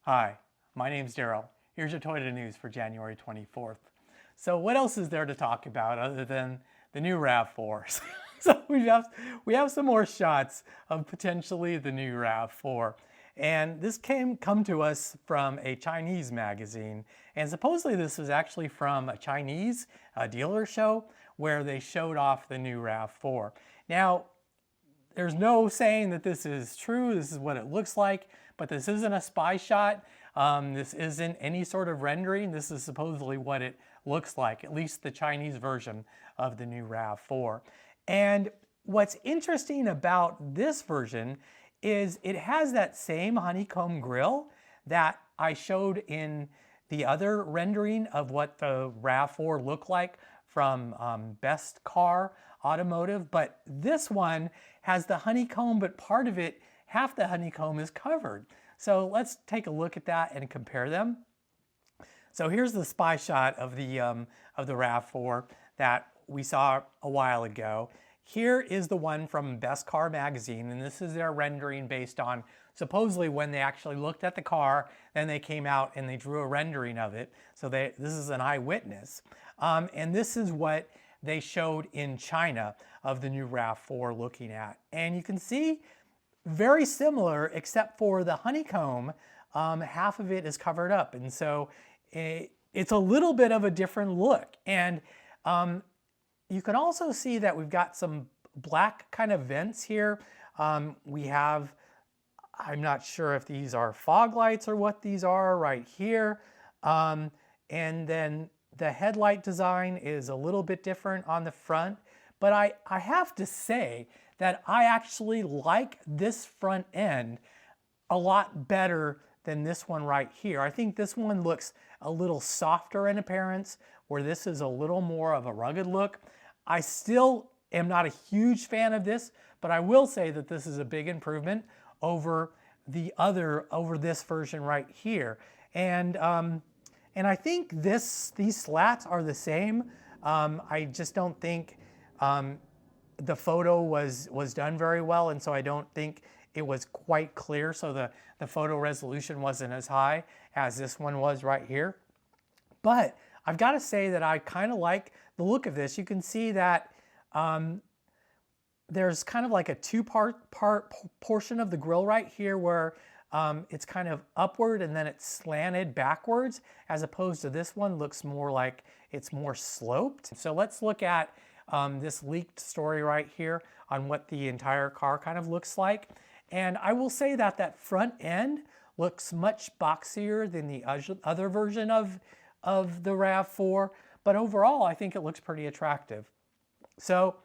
Hi, my name's Daryl. Here's your Toyota news for January 24th. So what else is there to talk about other than the new RAV4s? So we have some more shots of potentially the new RAV4. And this come to us from a Chinese magazine. And supposedly this was actually from a Chinese dealer show where they showed off the new RAV4. Now, there's no saying that this is true, this is what it looks like, but this isn't a spy shot. This isn't any sort of rendering. This is supposedly what it looks like, at least the Chinese version of the new RAV4. And what's interesting about this version is it has that same honeycomb grille that I showed in the other rendering of what the RAV4 looked like from Best Car Automotive, but this one has the honeycomb, but part of it, half the honeycomb is covered. So let's take a look at that and compare them. So here's the spy shot of the RAV4 that we saw a while ago. Here is the one from Best Car magazine, and this is their rendering based on supposedly when they actually looked at the car, then they came out and they drew a rendering of it. So this is an eyewitness. And this is what they showed in China of the new RAV4 looking at. And you can see very similar, except for the honeycomb, half of it is covered up. And so it's a little bit of a different look. And you can also see that we've got some black kind of vents here. We have, I'm not sure if these are fog lights or what these are right here. And then the headlight design is a little bit different on the front. But I have to say that I actually like this front end a lot better than this one right here. I think this one looks a little softer in appearance, where this is a little more of a rugged look. I still am not a huge fan of this, but I will say that this is a big improvement over this version right here. And I think these slats are the same. I just don't think the photo was done very well, and so I don't think it was quite clear, so the photo resolution wasn't as high as this one was right here. But I've got to say that I kind of like the look of this. You can see that there's kind of like a two-part portion of the grille right here where it's kind of upward and then it's slanted backwards, as opposed to this one looks more like it's more sloped. So let's look at this leaked story right here on what the entire car kind of looks like. And I will say that that front end looks much boxier than the other version of the RAV4, but overall I think it looks pretty attractive. So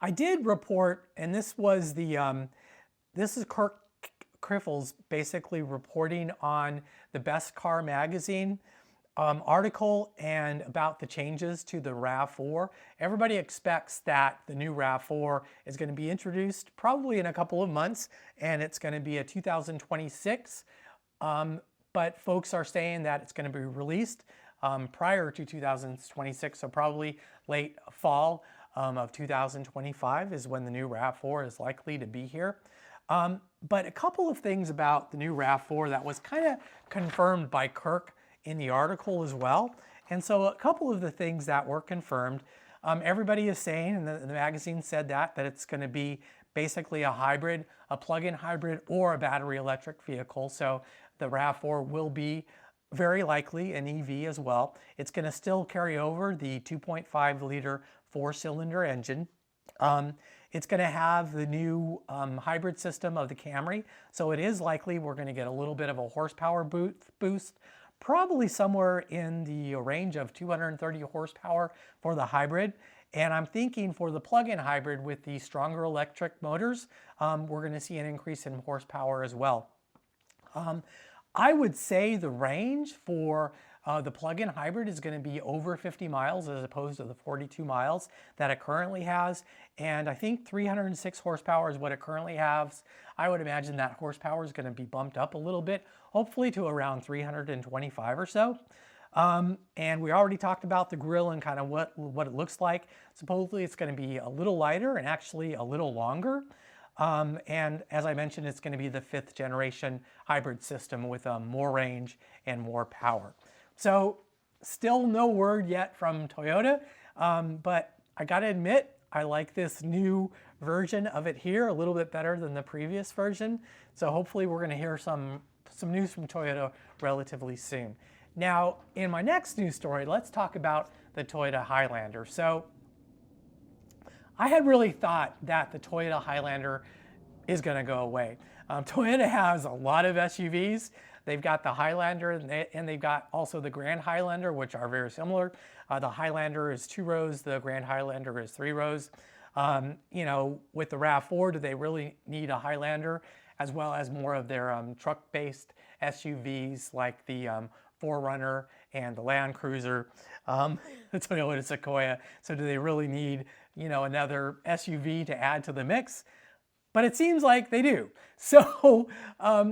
I did report, and this was this is Kirk Kriffels basically reporting on the Best Car magazine article and about the changes to the RAV4. Everybody expects that the new RAV4 is going to be introduced probably in a couple of months, and it's going to be a 2026. But folks are saying that it's going to be released prior to 2026, so probably late fall of 2025 is when the new RAV4 is likely to be here. But a couple of things about the new RAV4 that was kind of confirmed by Kirk in the article as well. And so a couple of the things that were confirmed, everybody is saying, and the magazine said that it's going to be basically a hybrid, a plug-in hybrid, or a battery electric vehicle. So the RAV4 will be very likely an EV as well. It's going to still carry over the 2.5 liter 4-cylinder engine. It's going to have the new hybrid system of the Camry, so it is likely we're going to get a little bit of a horsepower boost, probably somewhere in the range of 230 horsepower for the hybrid. And I'm thinking for the plug-in hybrid with the stronger electric motors, we're going to see an increase in horsepower as well. I would say the range for the plug-in hybrid is going to be over 50 miles as opposed to the 42 miles that it currently has. And I think 306 horsepower is what it currently has. I would imagine that horsepower is going to be bumped up a little bit, hopefully to around 325 or so. And we already talked about the grille and kind of what it looks like. Supposedly it's going to be a little lighter and actually a little longer. And as I mentioned, it's going to be the 5th generation hybrid system with more range and more power. So still no word yet from Toyota, but I got to admit, I like this new version of it here a little bit better than the previous version. So hopefully we're going to hear some news from Toyota relatively soon. Now, in my next news story, let's talk about the Toyota Highlander. So I had really thought that the Toyota Highlander is going to go away. Toyota has a lot of SUVs. They've got the Highlander and they've got also the Grand Highlander, which are very similar. The Highlander is 2 rows, the Grand Highlander is 3 rows. You know, with the RAV4, do they really need a Highlander? As well as more of their truck-based SUVs like the 4Runner and the Land Cruiser, the Toyota Sequoia. So do they really need, you know, another SUV to add to the mix? But it seems like they do. So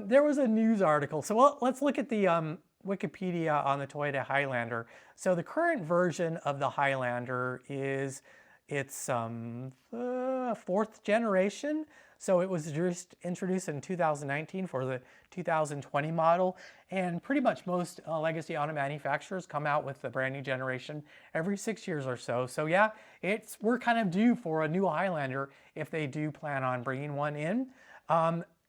there was a news article. So let's look at the Wikipedia on the Toyota Highlander. So the current version of the Highlander is its 4th generation. So it was just introduced in 2019 for the 2020 model, and pretty much most legacy auto manufacturers come out with the brand new generation every 6 years or so. So yeah, we're kind of due for a new Highlander if they do plan on bringing one in.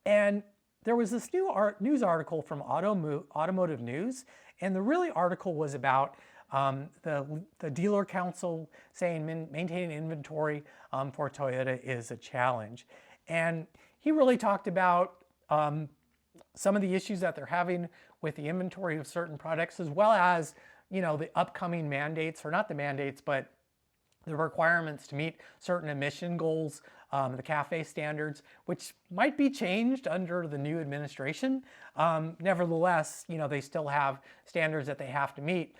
And there was this new news article from Automotive News, and the really article was about the dealer council saying maintaining inventory for Toyota is a challenge. And he really talked about some of the issues that they're having with the inventory of certain products, as well as, you know, the upcoming mandates, or not the mandates, but the requirements to meet certain emission goals, the CAFE standards, which might be changed under the new administration. Nevertheless, you know, they still have standards that they have to meet,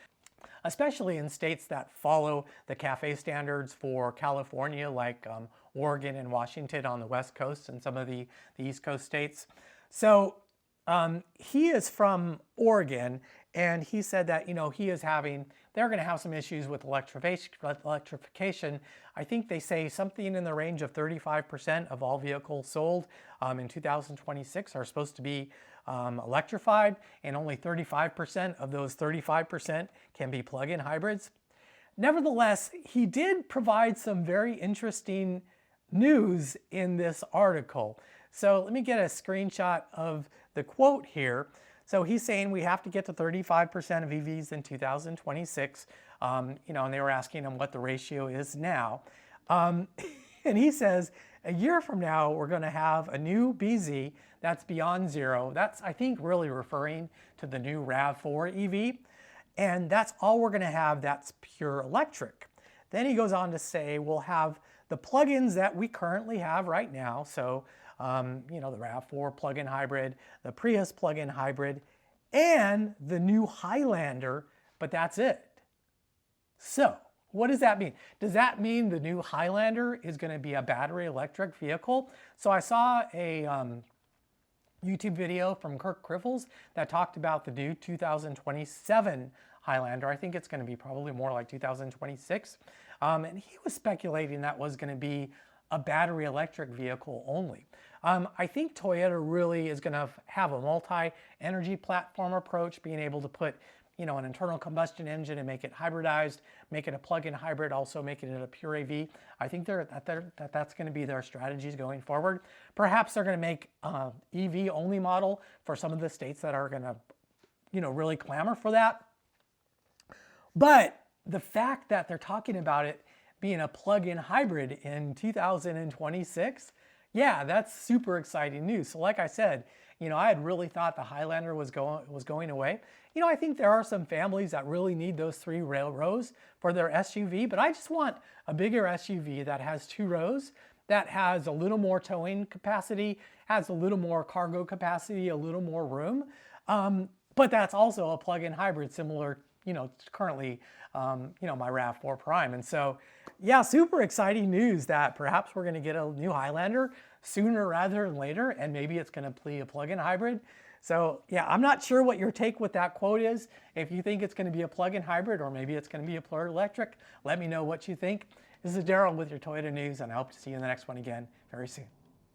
especially in states that follow the CAFE standards for California, like Oregon and Washington on the West Coast and some of the East Coast states. So he is from Oregon, and he said that, you know, they're going to have some issues with electrification. I think they say something in the range of 35% of all vehicles sold in 2026 are supposed to be electrified, and only 35% of those 35% can be plug-in hybrids. Nevertheless, he did provide some very interesting news in this article. So let me get a screenshot of the quote here. So he's saying we have to get to 35% of EVs in 2026. You know, and they were asking him what the ratio is now. And he says, a year from now, we're going to have a new BZ that's beyond zero. That's, I think, really referring to the new RAV4 EV. And that's all we're going to have that's pure electric. Then he goes on to say we'll have the plugins that we currently have right now. So, you know, the RAV4 plug-in hybrid, the Prius plug-in hybrid, and the new Highlander, but that's it. So what does that mean? Does that mean the new Highlander is going to be a battery electric vehicle? So I saw a YouTube video from Kirk Criffles that talked about the new 2027 Highlander. I think it's going to be probably more like 2026. And he was speculating that was going to be a battery electric vehicle only. I think Toyota really is going to have a multi-energy platform approach, being able to put, you know, an internal combustion engine and make it hybridized, make it a plug-in hybrid, also making it a pure AV. I think that's going to be their strategies going forward. Perhaps they're going to make EV only model for some of the states that are going to, you know, really clamor for that. But the fact that they're talking about it being a plug-in hybrid in 2026, yeah, that's super exciting news. So like I said, you know, I had really thought the Highlander was going away. You know, I think there are some families that really need those 3 rows for their SUV, but I just want a bigger SUV that has 2 rows, that has a little more towing capacity, has a little more cargo capacity, a little more room, but that's also a plug-in hybrid similar, you know, currently, you know, my RAV4 Prime. And so, yeah, super exciting news that perhaps we're going to get a new Highlander sooner rather than later, and maybe it's going to be a plug-in hybrid. So yeah, I'm not sure what your take with that quote is. If you think it's going to be a plug-in hybrid or maybe it's going to be a pure electric, let me know what you think. This is Daryl with your Toyota News, and I hope to see you in the next one again very soon.